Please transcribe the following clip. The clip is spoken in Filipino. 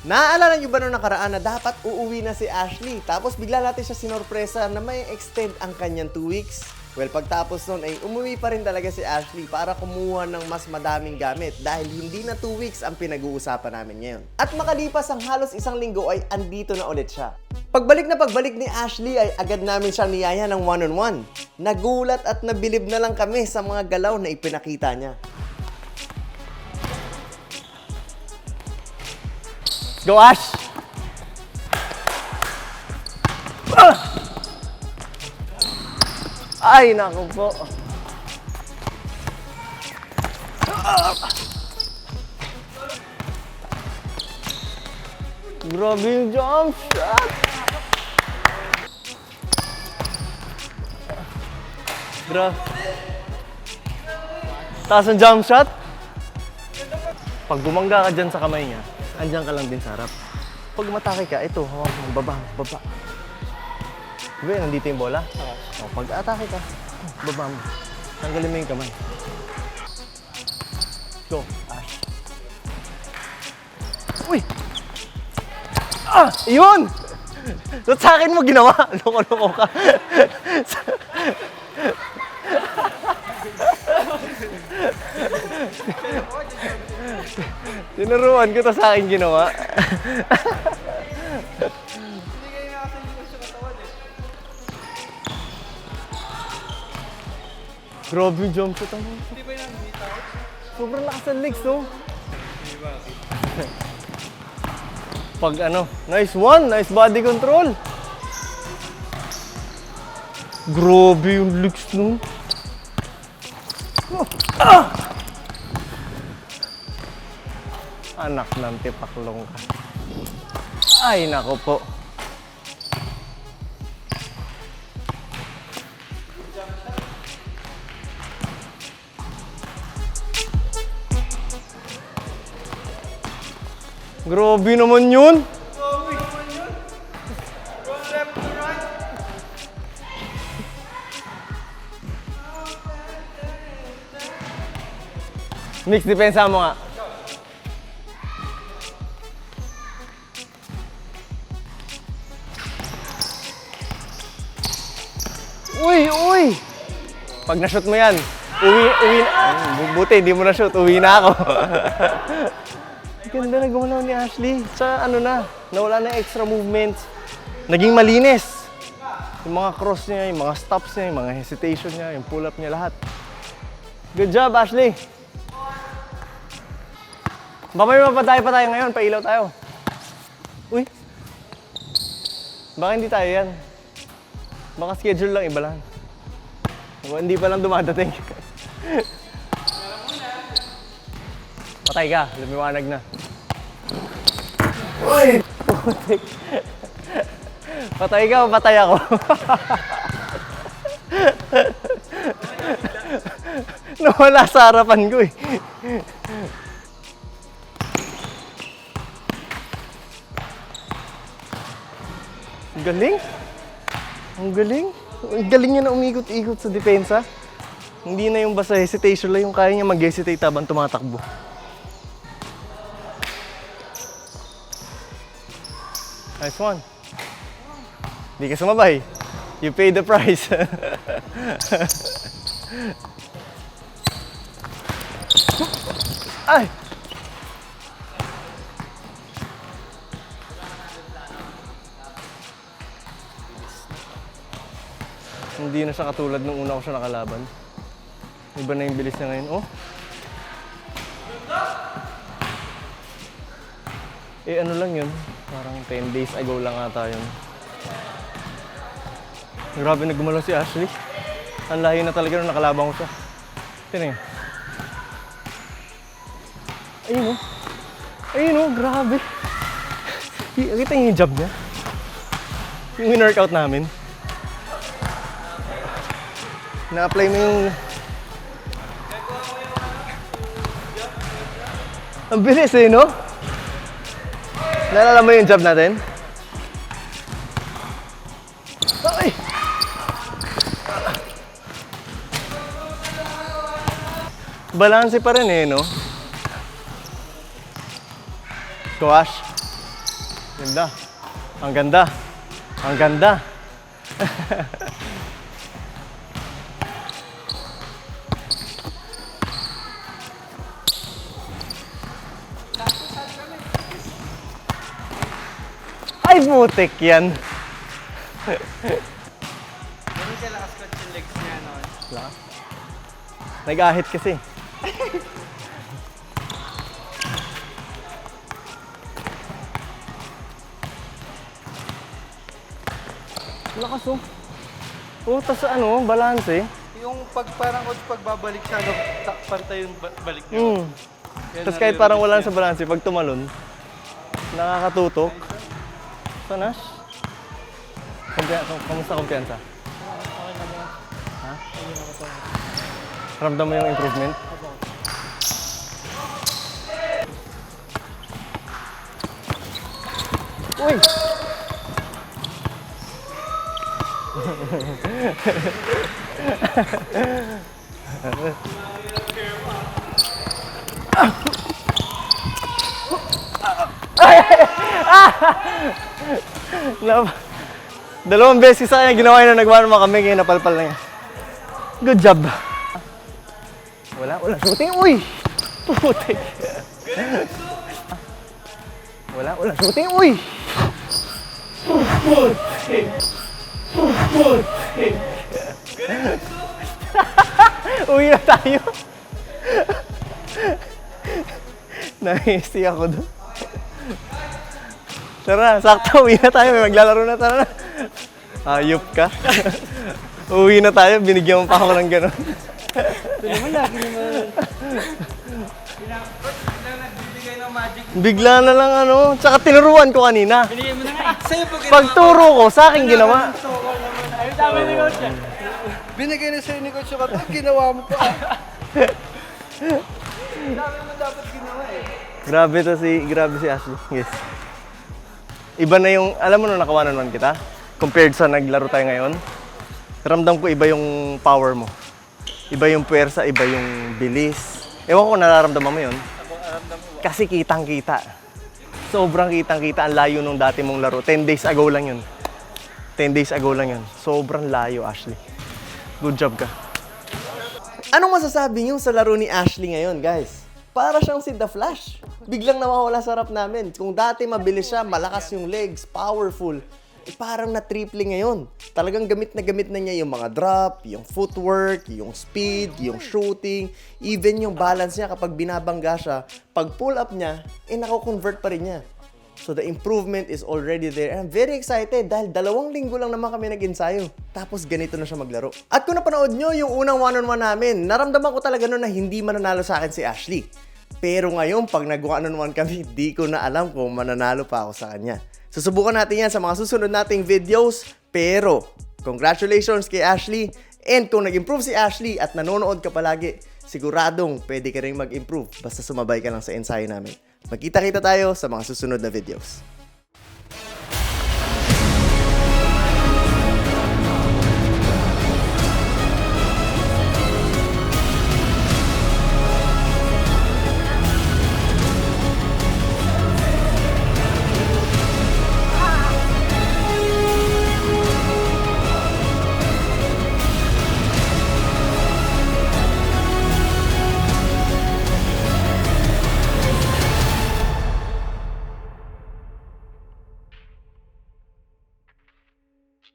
Naaalala niyo ba noong nakaraan na dapat uuwi na si Ashley? Tapos bigla natin siya sinorpresa na may extend ang kanyang 2 weeks. Well, pagtapos nun ay umuwi pa rin talaga si Ashley para kumuha ng mas madaming gamit dahil hindi na 2 weeks ang pinag-uusapan namin ngayon. At makalipas ang halos 1 linggo ay andito na ulit siya. Pagbalik ni Ashley ay agad namin siyang niyaya ng one-on-one. Nagulat at nabilib na lang kami sa mga galaw na ipinakita niya. Go, Ash! Ay, naku po. Grabe yung jump shot! Taas ang jump shot? Pag bumangga ka dyan sa kamay niya, andyan ka lang din sa harap. Pag matake ka, ito, hawak mo, baba. Diba, nandito yung bola? O, pag atake ka, baba mo. Tanggalin mo yung kamay. Go, Ash. Uy! Ah! Yun! So, sa akin mo ginawa. Loko-loko ka. Tinuruan ko, to sa akin ginawa. Grabe yung jump shot. Hindi ba yung bitaw? Sobrang lakas ng legs, no? Hindi ba? Pag ano, nice one, nice body control. Grabe yung legs, no? Ah! Anak ng tipaklong ka. Ay, nako po. Grabe naman yun. From left to right. Mix, depensa mo nga. Uy! Pag na-shoot mo yan, uwi na. Buti, hindi mo na-shoot. Uwi na ako. Ganda na gumalaw ni Ashley. Sa ano na, nawala na extra movements. Naging malinis. Yung mga cross niya, yung mga stops niya, yung mga hesitation niya, yung pull-up niya, lahat. Good job, Ashley. Baka may mapatay pa tayo ngayon, pailaw tayo. Uy! Baka hindi tayo yan. Baka schedule lang, iba lang. Hindi pa lang dumadating. Patay ka, lumiwanag na. Uy! Patay ka o patay ako? Nawala sa harapan ko eh. Ang galing. Ang galing. Ang galing niya na umikot-ikot sa depensa. Hindi na yung basta hesitation lang, yung kaya niya mag-hesitate habang tumatakbo. Nice one. Hindi ka sumabay. You paid the price. Ay! Hindi na siya katulad nung una ko siya nakalaban. Iba na yung bilis niya ngayon. Oh! Eh ano lang yun? Parang 10 days ago lang ata yun. Grabe na gumalaw si Ashley. Ang layo na talaga nung nakalaban ko siya. Tignan yun. Ayun oh. Ayun oh, grabe. Kita niyo yung jab niya? Yung in-workout namin. Na-apply mo yung... Ang bilis eh, no? Naalala mo yung jab natin? Ay! Balanse pa rin eh, no? Go, Ash. Ganda. Ang ganda. Ang ganda. Ay, putik yan. Ganun siya lakas coach yung legs niya noon. Nag-ahit kasi. Lakas oh. Oh, tas ano, balance eh. Yung parang coach pagbabalik siya, no, pantay yung balik niya. Mm. Yan Tapos kahit nare-release parang wala niya. sa balance, pag tumalon, nakakatutok. Sanas? Kamusta kumpiyansa? Ha? Ramdam mo yung improvement? Uy! Dalawang beses sa kanya ginawa yun na nagmano kami kaya napalpal na yan. Good job. Wala shooting. Uy! Putik. Wala shooting. Uy! Putik. Putik. Uwi na tayo. Nahissi ako doon. Tara, sakto, uwi na tayo. May maglalaro na, tara na. Ayop ka. Uwi na tayo, binigyan mo pa ako ng gano'n. Ito naman, lagi naman. Nagbibigay ng magic. Bigla na lang ano, tsaka tinuruan ko kanina. Binigay mo na nga. Sa'yo po ginawa. Pagturo ko, sa akin ginawa. Ay, dami ni coach. Binigay na sa'yo ni coach yung kato, ginawa mo pa. Dami mo dapat ginawa eh. Grabe si Ashley. Yes. Iba na yung, alam mo nung nakawanan kita? Compared sa naglaro tayo ngayon, ramdam ko iba yung power mo. Iba yung puwersa, iba yung bilis. Ewan ko kung nararamdaman mo yun. Kasi kitang-kita. Sobrang kitang-kita. Ang layo nung dati mong laro. 10 days ago lang yun. 10 days ago lang yun. Sobrang layo, Ashley. Good job ka. Anong masasabi niyo sa laro ni Ashley ngayon, guys? Para siyang si The Flash. Biglang nawawala sa harap namin. Kung dati mabilis siya, malakas yung legs, powerful, parang na-triple ngayon. Talagang gamit na niya yung mga drop, yung footwork, yung speed, yung shooting, even yung balance niya kapag binabangga siya. Pag pull up niya, nako-convert pa rin niya. So the improvement is already there. And I'm very excited dahil 2 linggo lang naman kami nag-ensayo. Tapos ganito na siya maglaro. At kung napanood nyo yung unang one-on-one namin, naramdaman ko talaga noon na hindi mananalo sa akin si Ashley. Pero ngayon, pag nag-one-on-one kami, di ko na alam kung mananalo pa ako sa kanya. Susubukan natin yan sa mga susunod nating videos. Pero, congratulations kay Ashley. And kung nag-improve si Ashley at nanonood ka palagi, siguradong pwede ka rin mag-improve basta sumabay ka lang sa ensayo namin. Magkita-kita tayo sa mga susunod na videos.